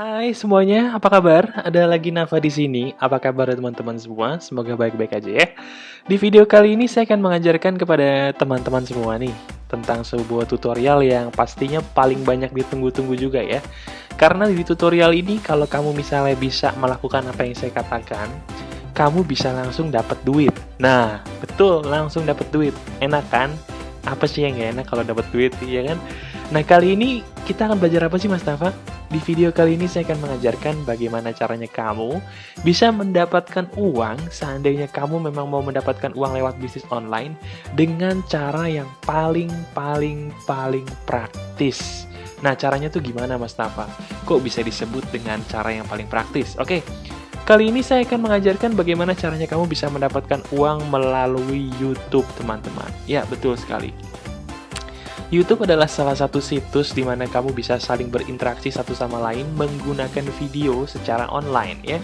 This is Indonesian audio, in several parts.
Hai semuanya, apa kabar? Ada lagi Nafa di sini. Apa kabar teman-teman semua? Semoga baik-baik aja ya. Di video kali ini saya akan mengajarkan kepada teman-teman semua nih tentang sebuah tutorial yang pastinya paling banyak ditunggu-tunggu juga ya. Karena di tutorial ini kalau kamu misalnya bisa melakukan apa yang saya katakan, kamu bisa langsung dapat duit. Nah, betul, langsung dapat duit. Enak kan? Apa sih yang gak enak kalau dapat duit, ya kan? Nah, kali ini kita akan belajar apa sih, Mas Nafa? Di video kali ini saya akan mengajarkan bagaimana caranya kamu bisa mendapatkan uang seandainya kamu memang mau mendapatkan uang lewat bisnis online dengan cara yang paling praktis. Nah, caranya tuh gimana, Mas Nafa? Kok bisa disebut dengan cara yang paling praktis? Oke. Kali ini saya akan mengajarkan bagaimana caranya kamu bisa mendapatkan uang melalui YouTube, teman-teman. Ya, betul sekali. YouTube adalah salah satu situs di mana kamu bisa saling berinteraksi satu sama lain menggunakan video secara online ya.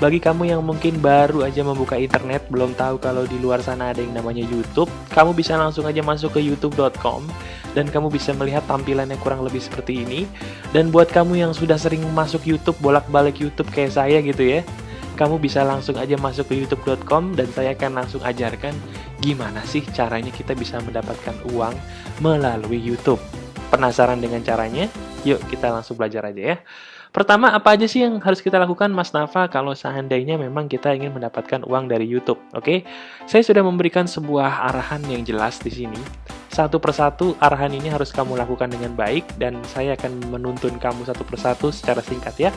Bagi kamu yang mungkin baru aja membuka internet, belum tahu kalau di luar sana ada yang namanya YouTube, kamu bisa langsung aja masuk ke youtube.com dan kamu bisa melihat tampilannya kurang lebih seperti ini. Dan buat kamu yang sudah sering masuk YouTube, bolak-balik YouTube kayak saya gitu ya, kamu bisa langsung aja masuk ke youtube.com dan saya akan langsung ajarkan gimana sih caranya kita bisa mendapatkan uang melalui YouTube. Penasaran dengan caranya? Yuk kita langsung belajar aja ya. Pertama, apa aja sih yang harus kita lakukan, Mas Nafa, kalau seandainya memang kita ingin mendapatkan uang dari YouTube? Oke, saya sudah memberikan sebuah arahan yang jelas di sini. Satu persatu arahan ini harus kamu lakukan dengan baik dan saya akan menuntun kamu satu persatu secara singkat ya.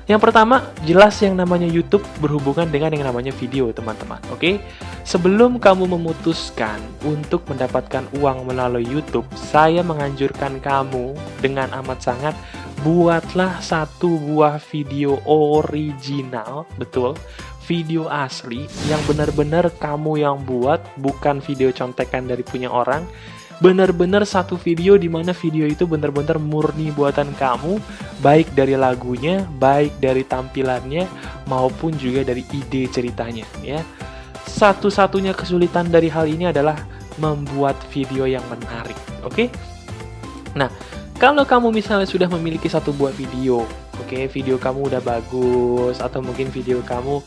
Yang pertama, jelas yang namanya YouTube berhubungan dengan yang namanya video, teman-teman. Oke? Sebelum kamu memutuskan untuk mendapatkan uang melalui YouTube, saya menganjurkan kamu dengan amat sangat buatlah satu buah video original, betul, video asli yang benar-benar kamu yang buat, bukan video contekan dari punya orang. Benar-benar satu video di mana video itu benar-benar murni buatan kamu, baik dari lagunya, baik dari tampilannya, maupun juga dari ide ceritanya ya. Satu-satunya kesulitan dari hal ini adalah membuat video yang menarik, oke? Nah, kalau kamu misalnya sudah memiliki satu buah video, oke, video kamu udah bagus, atau mungkin video kamu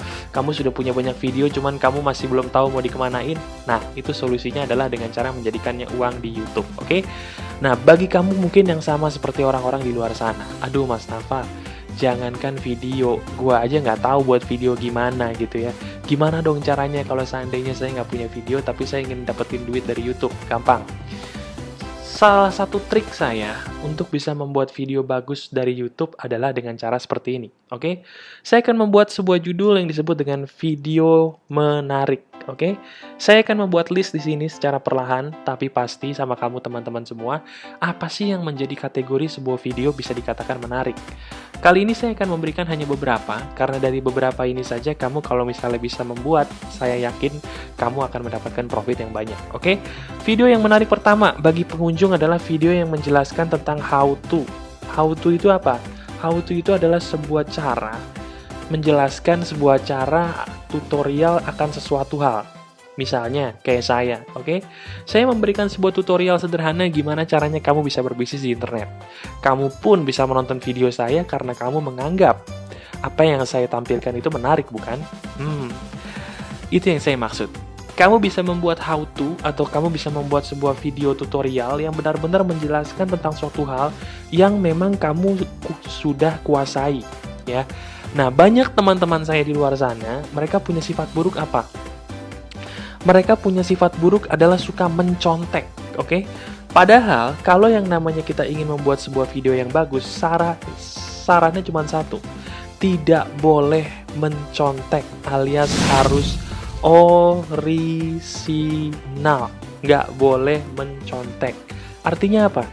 sudah punya banyak video, cuman kamu masih belum tahu mau dikemanain, nah, itu solusinya adalah dengan cara menjadikannya uang di YouTube, oke? Nah, bagi kamu mungkin yang sama seperti orang-orang di luar sana, aduh Mas Nafa, jangankan video, gua aja nggak tahu buat video gimana gitu ya. Gimana dong caranya kalau seandainya saya nggak punya video, tapi saya ingin dapetin duit dari YouTube? Gampang. Salah satu trik saya untuk bisa membuat video bagus dari YouTube adalah dengan cara seperti ini, oke? Saya akan membuat sebuah judul yang disebut dengan video menarik, oke? Saya akan membuat list di sini secara perlahan, tapi pasti sama kamu teman-teman semua, apa sih yang menjadi kategori sebuah video bisa dikatakan menarik? Kali ini saya akan memberikan hanya beberapa, karena dari beberapa ini saja kamu kalau misalnya bisa membuat, saya yakin kamu akan mendapatkan profit yang banyak, oke? Video yang menarik pertama bagi pengunjung adalah video yang menjelaskan tentang how to. How to itu apa? How to itu adalah sebuah cara, menjelaskan sebuah cara tutorial akan sesuatu hal. Misalnya, kayak saya, oke? Saya memberikan sebuah tutorial sederhana gimana caranya kamu bisa berbisnis di internet. Kamu pun bisa menonton video saya karena kamu menganggap apa yang saya tampilkan itu menarik, bukan? Itu yang saya maksud. Kamu bisa membuat how to atau kamu bisa membuat sebuah video tutorial yang benar-benar menjelaskan tentang suatu hal yang memang kamu sudah kuasai, ya. Nah, banyak teman-teman saya di luar sana, mereka punya sifat buruk apa? Mereka punya sifat buruk adalah suka mencontek, oke? Padahal, kalau yang namanya kita ingin membuat sebuah video yang bagus, sarannya cuma satu. Tidak boleh mencontek alias harus orisinal. Nggak boleh mencontek. Artinya apa?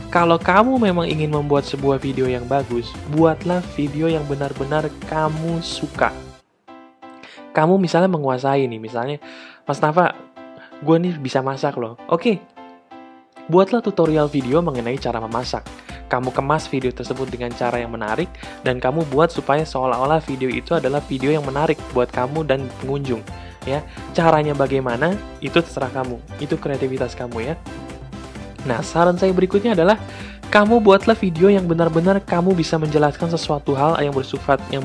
Kalau kamu memang ingin membuat sebuah video yang bagus, buatlah video yang benar-benar kamu suka. Kamu misalnya menguasai nih, misalnya, Mas Nafa, gue nih bisa masak loh. Oke, buatlah tutorial video mengenai cara memasak. Kamu kemas video tersebut dengan cara yang menarik, dan kamu buat supaya seolah-olah video itu adalah video yang menarik buat kamu dan pengunjung. Ya, caranya bagaimana, itu terserah kamu. Itu kreativitas kamu ya. Nah, saran saya berikutnya adalah Kamu buatlah video yang benar-benar kamu bisa menjelaskan sesuatu hal yang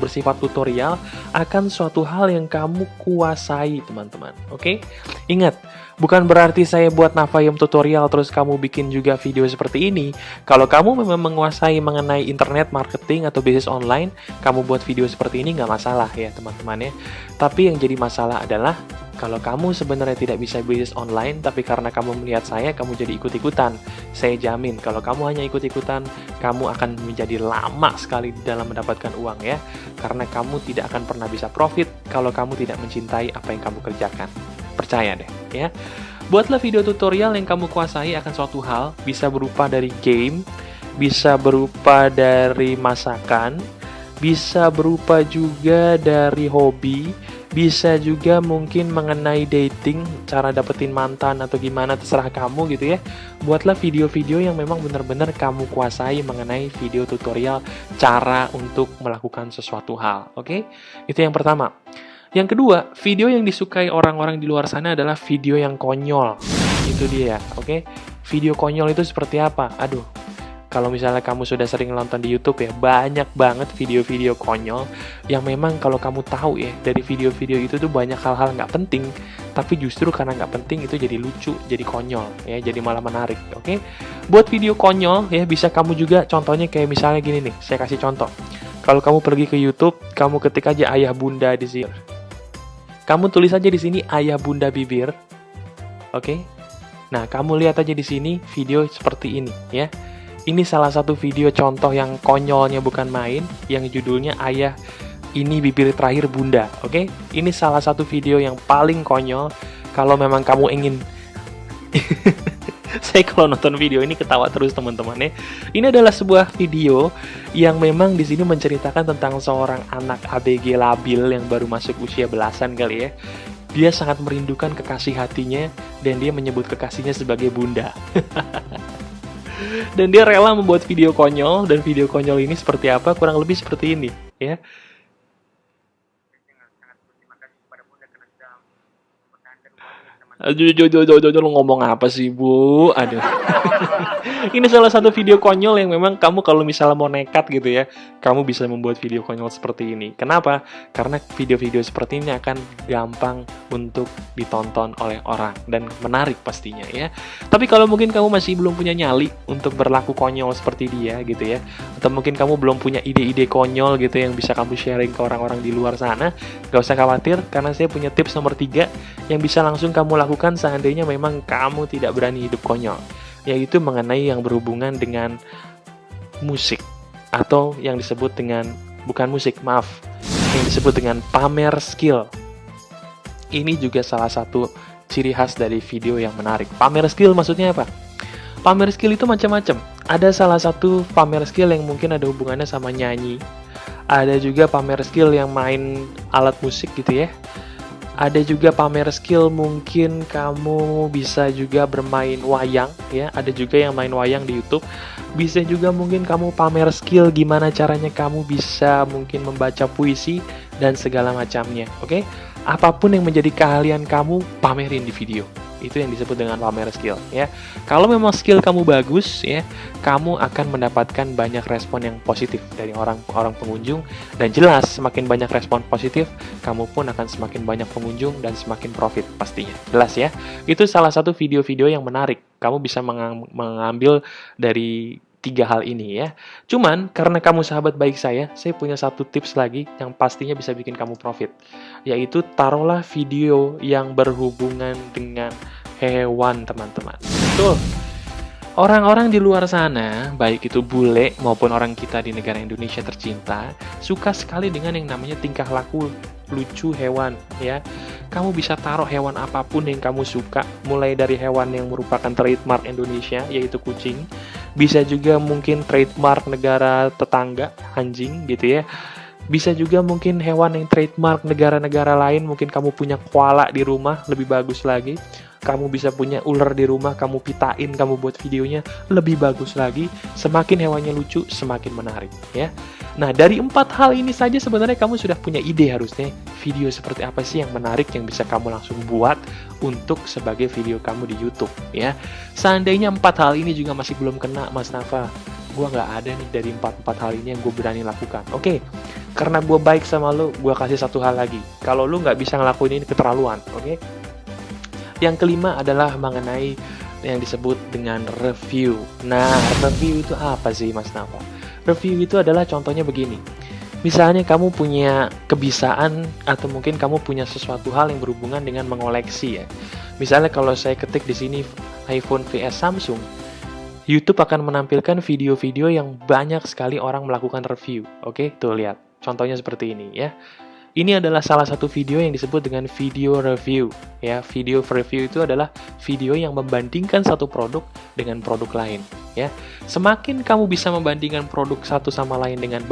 bersifat tutorial akan suatu hal yang kamu kuasai, teman-teman. Oke? Ingat, bukan berarti saya buat Navayom tutorial terus kamu bikin juga video seperti ini. Kalau kamu memang menguasai mengenai internet marketing atau bisnis online, kamu buat video seperti ini nggak masalah ya, teman-teman ya. Tapi yang jadi masalah adalah kalau kamu sebenarnya tidak bisa bisnis online, tapi karena kamu melihat saya, kamu jadi ikut-ikutan. Saya jamin, kalau kamu hanya ikut-ikutan, kamu akan menjadi lama sekali dalam mendapatkan uang ya. Karena kamu tidak akan pernah bisa profit kalau kamu tidak mencintai apa yang kamu kerjakan. Percaya deh ya. Buatlah video tutorial yang kamu kuasai akan suatu hal, bisa berupa dari game, bisa berupa dari masakan, bisa berupa juga dari hobi, bisa juga mungkin mengenai dating, cara dapetin mantan atau gimana, terserah kamu gitu ya. Buatlah video-video yang memang benar-benar kamu kuasai mengenai video tutorial cara untuk melakukan sesuatu hal, oke? Itu yang pertama. Yang kedua, video yang disukai orang-orang di luar sana adalah video yang konyol. Itu dia, oke? Video konyol itu seperti apa? Aduh, kalau misalnya kamu sudah sering nonton di YouTube ya, banyak banget video-video konyol yang memang kalau kamu tahu ya, dari video-video itu tuh banyak hal-hal nggak penting, tapi justru karena nggak penting itu jadi lucu, jadi konyol ya, jadi malah menarik, oke? Buat video konyol ya, bisa kamu juga contohnya kayak misalnya gini nih, saya kasih contoh. Kalau kamu pergi ke YouTube, kamu ketik aja ayah bunda di sini. Kamu tulis aja di sini ayah bunda bibir, oke? Nah, kamu lihat aja di sini video seperti ini ya. Ini salah satu video contoh yang konyolnya bukan main, yang judulnya Ayah Ini Bibir Terakhir Bunda, oke? Ini salah satu video yang paling konyol kalau memang kamu ingin... Saya kalau nonton video ini ketawa terus teman-teman ya. Ini adalah sebuah video yang memang di sini menceritakan tentang seorang anak ABG labil yang baru masuk usia belasan kali ya. Dia sangat merindukan kekasih hatinya dan dia menyebut kekasihnya sebagai bunda. Dan dia rela membuat video konyol, dan video konyol ini seperti apa? Kurang lebih seperti ini, ya. Aduh, lu ngomong apa sih, Bu? Aduh. Ini salah satu video konyol yang memang kamu kalau misalnya mau nekat gitu ya, kamu bisa membuat video konyol seperti ini. Kenapa? Karena video-video seperti ini akan gampang untuk ditonton oleh orang dan menarik pastinya ya. Tapi kalau mungkin kamu masih belum punya nyali untuk berlaku konyol seperti dia gitu ya, atau mungkin kamu belum punya ide-ide konyol gitu yang bisa kamu sharing ke orang-orang di luar sana, gak usah khawatir karena saya punya tips nomor 3 yang bisa langsung kamu lakukan seandainya memang kamu tidak berani hidup konyol, yaitu mengenai yang berhubungan dengan musik atau yang disebut dengan bukan musik, maaf, yang disebut dengan pamer skill. Ini juga salah satu ciri khas dari video yang menarik. Pamer skill maksudnya apa? Pamer skill itu macam-macam. Ada salah satu pamer skill yang mungkin ada hubungannya sama nyanyi. Ada juga pamer skill yang main alat musik gitu ya. Ada juga pamer skill mungkin kamu bisa juga bermain wayang ya. Ada juga yang main wayang di YouTube. Bisa juga mungkin kamu pamer skill gimana caranya kamu bisa mungkin membaca puisi dan segala macamnya. Oke? Apapun yang menjadi keahlian kamu, pamerin di video. Itu yang disebut dengan pamer skill ya. Kalau memang skill kamu bagus ya, kamu akan mendapatkan banyak respon yang positif dari orang-orang pengunjung, dan jelas semakin banyak respon positif, kamu pun akan semakin banyak pengunjung dan semakin profit pastinya. Jelas ya. Itu salah satu video-video yang menarik. Kamu bisa mengambil dari 3 hal ini ya. Cuman karena kamu sahabat baik saya punya satu tips lagi yang pastinya bisa bikin kamu profit. Yaitu taruhlah video yang berhubungan dengan hewan, teman-teman. Betul. Orang-orang di luar sana, baik itu bule maupun orang kita di negara Indonesia tercinta, suka sekali dengan yang namanya tingkah laku lucu hewan ya. Kamu bisa taruh hewan apapun yang kamu suka, mulai dari hewan yang merupakan trademark Indonesia, yaitu kucing. Bisa juga mungkin trademark negara tetangga, anjing gitu ya. Bisa juga mungkin hewan yang trademark negara-negara lain, mungkin kamu punya koala di rumah, lebih bagus lagi. Kamu bisa punya ular di rumah, kamu pitain, kamu buat videonya, lebih bagus lagi. Semakin hewannya lucu, semakin menarik ya. Nah, dari 4 hal ini saja sebenarnya kamu sudah punya ide harusnya video seperti apa sih yang menarik yang bisa kamu langsung buat untuk sebagai video kamu di YouTube ya. Seandainya 4 hal ini juga masih belum kena Mas Nafa, gue nggak ada nih dari empat hal ini yang gue berani lakukan. Oke, karena gue baik sama lu, gue kasih satu hal lagi. Kalau lu nggak bisa ngelakuin ini, keterlaluan. Oke. Yang kelima adalah mengenai yang disebut dengan review. Nah, review itu apa sih, Mas Nafa? Review itu adalah contohnya begini. Misalnya kamu punya kebiasaan atau mungkin kamu punya sesuatu hal yang berhubungan dengan mengoleksi ya. Misalnya kalau saya ketik di sini iPhone vs Samsung, YouTube akan menampilkan video-video yang banyak sekali orang melakukan review. Oke, tuh lihat. Contohnya seperti ini ya. Ini adalah salah satu video yang disebut dengan video review. Ya, video review itu adalah video yang membandingkan satu produk dengan produk lain. Ya, semakin kamu bisa membandingkan produk satu sama lain dengan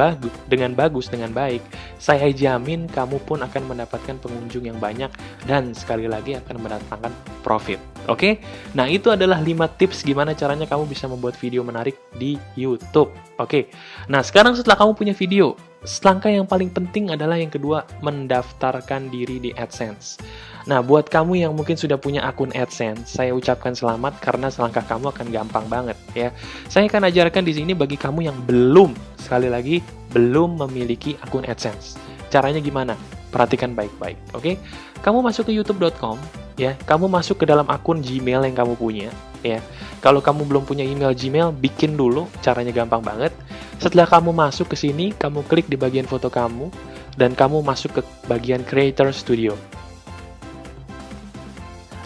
bagus, dengan baik, saya jamin kamu pun akan mendapatkan pengunjung yang banyak dan sekali lagi akan mendatangkan profit. Oke? Nah, itu adalah 5 tips gimana caranya kamu bisa membuat video menarik di YouTube. Oke. Nah, sekarang setelah kamu punya video, langkah yang paling penting adalah yang kedua, mendaftarkan diri di AdSense. Nah, buat kamu yang mungkin sudah punya akun AdSense, saya ucapkan selamat karena selangkah kamu akan gampang banget ya. Saya akan ajarkan di sini bagi kamu yang belum, sekali lagi, belum memiliki akun AdSense. Caranya gimana? Perhatikan baik-baik, oke? Kamu masuk ke youtube.com, ya. Kamu masuk ke dalam akun Gmail yang kamu punya, ya. Kalau kamu belum punya email Gmail, bikin dulu, caranya gampang banget. Setelah kamu masuk ke sini, kamu klik di bagian foto kamu, dan kamu masuk ke bagian Creator Studio.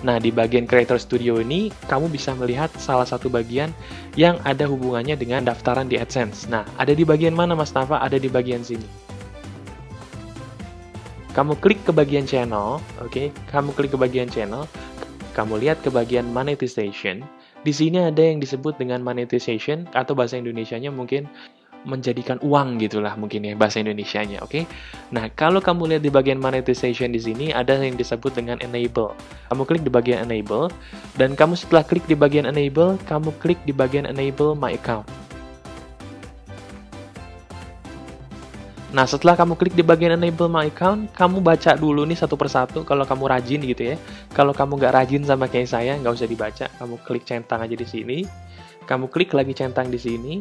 Nah, di bagian Creator Studio ini, kamu bisa melihat salah satu bagian yang ada hubungannya dengan daftaran di AdSense. Nah, ada di bagian mana, Mas Nafa? Ada di bagian sini. Kamu klik ke bagian channel, oke? Kamu klik ke bagian channel, kamu lihat ke bagian monetization. Di sini ada yang disebut dengan monetization, atau bahasa Indonesianya mungkin menjadikan uang gitulah mungkin ya bahasa Indonesianya, oke? Nah, kalau kamu lihat di bagian monetization di sini ada yang disebut dengan enable. Kamu klik di bagian enable dan kamu setelah klik di bagian enable, kamu klik di bagian enable my account. Nah, setelah kamu klik di bagian enable my account, kamu baca dulu nih satu persatu kalau kamu rajin gitu ya. Kalau kamu nggak rajin sama kayak saya, nggak usah dibaca. Kamu klik centang aja di sini. Kamu klik lagi centang di sini.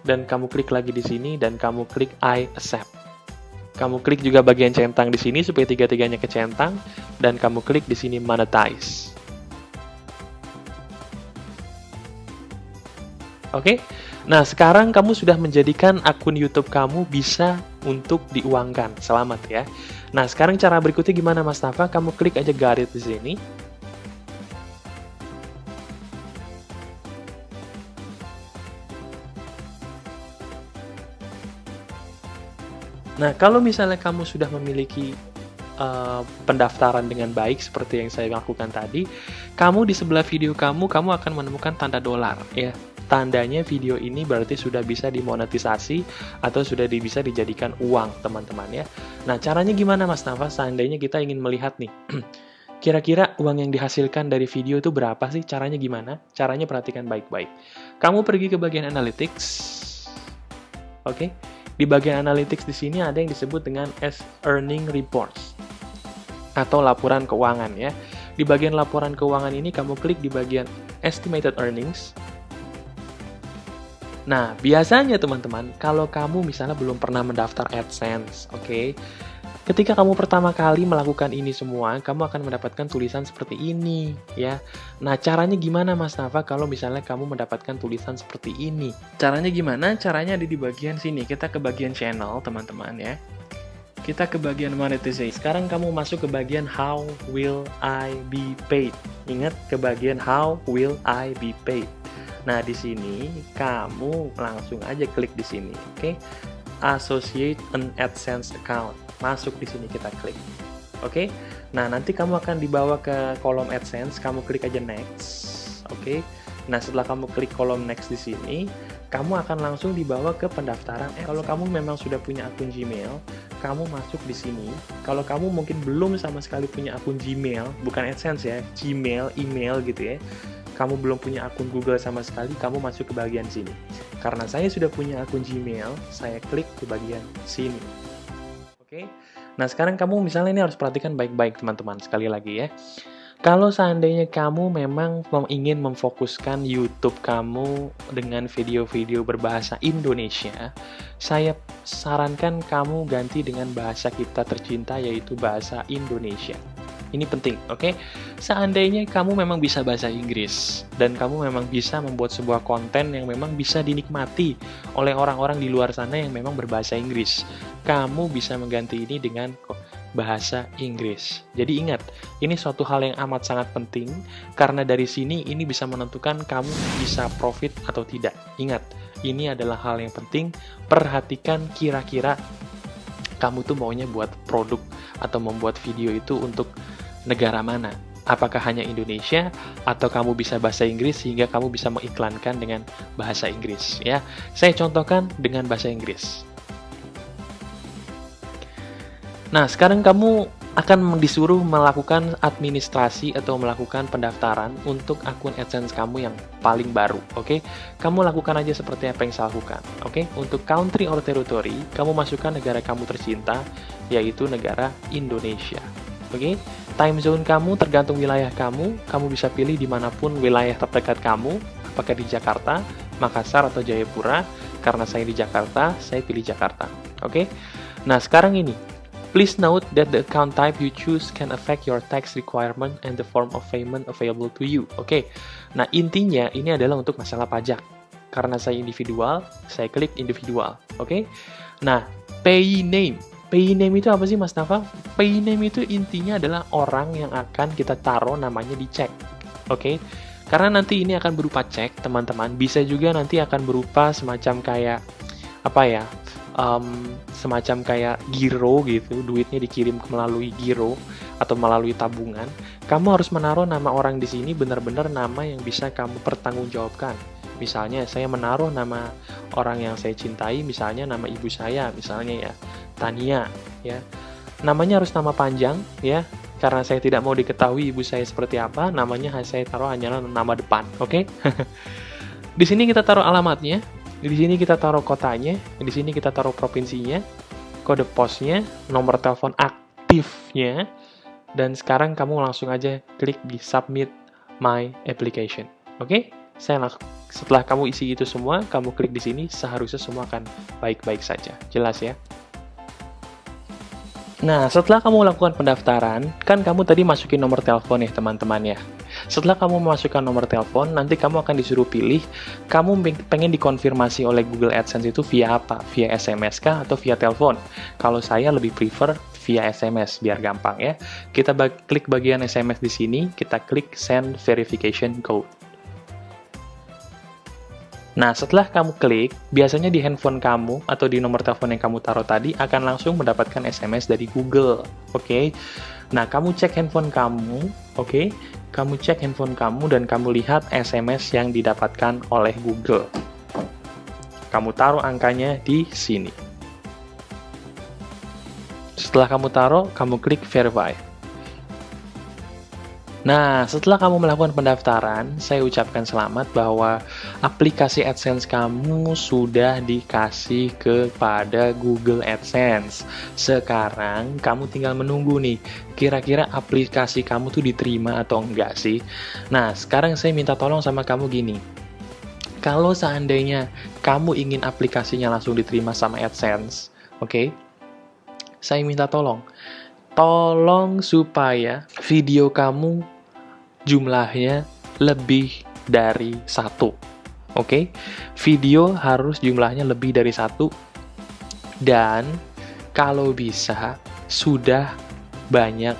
Dan kamu klik lagi di sini, dan kamu klik I accept. Kamu klik juga bagian centang di sini supaya tiga-tiganya kecentang, dan kamu klik di sini monetize. Oke? Nah, sekarang kamu sudah menjadikan akun YouTube kamu bisa untuk diuangkan. Selamat ya. Nah, sekarang cara berikutnya gimana, Mas Nafa? Kamu klik aja got it di sini. Nah, kalau misalnya kamu sudah memiliki pendaftaran dengan baik seperti yang saya lakukan tadi, kamu di sebelah video kamu akan menemukan tanda dolar ya. Tandanya video ini berarti sudah bisa dimonetisasi atau sudah bisa dijadikan uang, teman-teman ya. Nah, caranya gimana, Mas Nafa? Seandainya kita ingin melihat nih, kira-kira uang yang dihasilkan dari video itu berapa sih? Caranya gimana? Caranya perhatikan baik-baik. Kamu pergi ke bagian analytics. Oke. Di bagian analytics di sini ada yang disebut dengan as earning reports atau laporan keuangan ya. Di bagian laporan keuangan ini kamu klik di bagian estimated earnings. Nah, biasanya teman-teman, kalau kamu misalnya belum pernah mendaftar AdSense, oke? Ketika kamu pertama kali melakukan ini semua, kamu akan mendapatkan tulisan seperti ini, ya. Nah, caranya gimana, Mas Nafa, kalau misalnya kamu mendapatkan tulisan seperti ini? Caranya gimana? Caranya ada di bagian sini. Kita ke bagian channel, teman-teman, ya. Kita ke bagian monetization. Sekarang kamu masuk ke bagian how will I be paid. Ingat, ke bagian how will I be paid. Nah, di sini kamu langsung aja klik di sini, oke? Associate an AdSense account. Masuk di sini kita klik. Oke? Nah, nanti kamu akan dibawa ke kolom AdSense, kamu klik aja next. Oke? Nah, setelah kamu klik kolom next di sini, kamu akan langsung dibawa ke pendaftaran. Kalau kamu memang sudah punya akun Gmail, kamu masuk di sini. Kalau kamu mungkin belum sama sekali punya akun Gmail, bukan AdSense ya, Gmail, email gitu ya. Kamu belum punya akun Google sama sekali, kamu masuk ke bagian sini. Karena saya sudah punya akun Gmail, saya klik ke bagian sini. Oke, nah sekarang kamu misalnya ini harus perhatikan baik-baik teman-teman, sekali lagi ya. Kalau seandainya kamu memang ingin memfokuskan YouTube kamu dengan video-video berbahasa Indonesia, saya sarankan kamu ganti dengan bahasa kita tercinta, yaitu bahasa Indonesia. Ini penting, oke? Seandainya kamu memang bisa bahasa Inggris, dan kamu memang bisa membuat sebuah konten yang memang bisa dinikmati oleh orang-orang di luar sana yang memang berbahasa Inggris, kamu bisa mengganti ini dengan bahasa Inggris. Jadi ingat, ini suatu hal yang amat sangat penting, karena dari sini ini bisa menentukan kamu bisa profit atau tidak. Ingat, ini adalah hal yang penting, perhatikan kira-kira kamu tuh maunya buat produk atau membuat video itu untuk negara mana? Apakah hanya Indonesia atau kamu bisa bahasa Inggris sehingga kamu bisa mengiklankan dengan bahasa Inggris ya. Saya contohkan dengan bahasa Inggris. Nah, sekarang kamu akan disuruh melakukan administrasi atau melakukan pendaftaran untuk akun AdSense kamu yang paling baru, oke? Kamu lakukan aja seperti apa yang saya lakukan, oke? Untuk country or territory, kamu masukkan negara kamu tercinta, yaitu negara Indonesia, oke? Time zone kamu tergantung wilayah kamu bisa pilih dimanapun wilayah terdekat kamu, apakah di Jakarta, Makassar, atau Jayapura. Karena saya di Jakarta, saya pilih Jakarta, oke? Nah, sekarang ini, please note that the account type you choose can affect your tax requirement and the form of payment available to you. Oke, nah intinya ini adalah untuk masalah pajak. Karena saya individual, saya klik individual. Oke, nah pay name. Pay name itu apa sih Mas Nafa? Pay name itu intinya adalah orang yang akan kita taruh namanya di cek. Oke, karena nanti ini akan berupa cek teman-teman. Bisa juga nanti akan berupa semacam kayak apa ya? Semacam kayak giro gitu, duitnya dikirim melalui giro atau melalui tabungan. Kamu harus menaruh nama orang di sini benar-benar nama yang bisa kamu pertanggungjawabkan. Misalnya saya menaruh nama orang yang saya cintai, misalnya nama ibu saya, misalnya ya Tania, ya. Namanya harus nama panjang, ya. Karena saya tidak mau diketahui ibu saya seperti apa, namanya saya taruh hanyalah nama depan, oke? Di sini kita taruh alamatnya. Di sini kita taruh kotanya, di sini kita taruh provinsinya, kode posnya, nomor telepon aktifnya, dan sekarang kamu langsung aja klik di submit my application. Oke? Setelah kamu isi itu semua, kamu klik di sini, seharusnya semua akan baik-baik saja. Jelas ya? Nah, setelah kamu lakukan pendaftaran, kan kamu tadi masukin nomor telepon ya teman-teman ya. Setelah kamu memasukkan nomor telepon, nanti kamu akan disuruh pilih, kamu pengen dikonfirmasi oleh Google AdSense itu via apa? Via SMS kah atau via telepon? Kalau saya lebih prefer via SMS, biar gampang ya. Kita klik bagian SMS di sini, kita klik Send Verification Code. Nah, setelah kamu klik, biasanya di handphone kamu atau di nomor telepon yang kamu taruh tadi akan langsung mendapatkan SMS dari Google, oke? Nah, kamu cek handphone kamu, oke? Kamu cek handphone kamu dan kamu lihat SMS yang didapatkan oleh Google. Kamu taruh angkanya di sini. Setelah kamu taruh, kamu klik Verify. Nah, setelah kamu melakukan pendaftaran, saya ucapkan selamat bahwa aplikasi AdSense kamu sudah dikasih kepada Google AdSense. Sekarang, kamu tinggal menunggu nih, kira-kira aplikasi kamu tuh diterima atau enggak sih? Nah, sekarang saya minta tolong sama kamu gini. Kalau seandainya kamu ingin aplikasinya langsung diterima sama AdSense, oke? Saya minta tolong supaya video kamu jumlahnya lebih dari 1. Oke? Video harus jumlahnya lebih dari 1 dan kalau bisa sudah banyak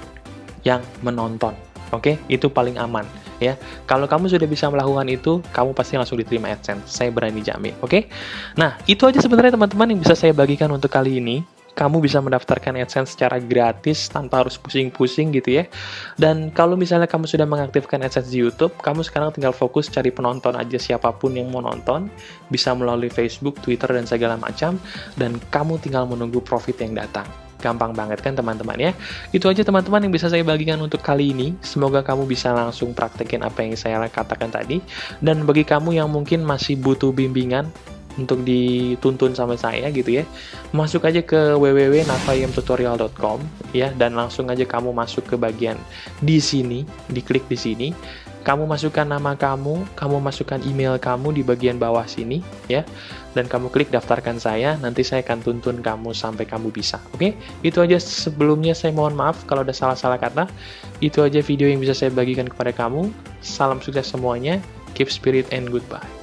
yang menonton. Oke? Itu paling aman ya. Kalau kamu sudah bisa melakukan itu, kamu pasti langsung diterima AdSense. Saya berani jamin. Oke? Nah, itu aja sebenarnya teman-teman yang bisa saya bagikan untuk kali ini. Kamu bisa mendaftarkan AdSense secara gratis tanpa harus pusing-pusing gitu ya. Dan kalau misalnya kamu sudah mengaktifkan AdSense di YouTube, kamu sekarang tinggal fokus cari penonton aja, siapapun yang mau nonton, bisa melalui Facebook, Twitter, dan segala macam, dan kamu tinggal menunggu profit yang datang. Gampang banget kan teman-teman ya. Itu aja teman-teman yang bisa saya bagikan untuk kali ini. Semoga kamu bisa langsung praktekin apa yang saya katakan tadi. Dan bagi kamu yang mungkin masih butuh bimbingan, untuk dituntun sama saya gitu ya, masuk aja ke www.nafayemtutorial.com ya, dan langsung aja kamu masuk ke bagian di sini, diklik di sini, kamu masukkan nama kamu masukkan email kamu di bagian bawah sini ya, dan kamu klik daftarkan saya, nanti saya akan tuntun kamu sampai kamu bisa. Oke, itu aja. Sebelumnya saya mohon maaf kalau ada salah-salah kata. Itu aja video yang bisa saya bagikan kepada kamu. Salam sukses semuanya, keep spirit and goodbye.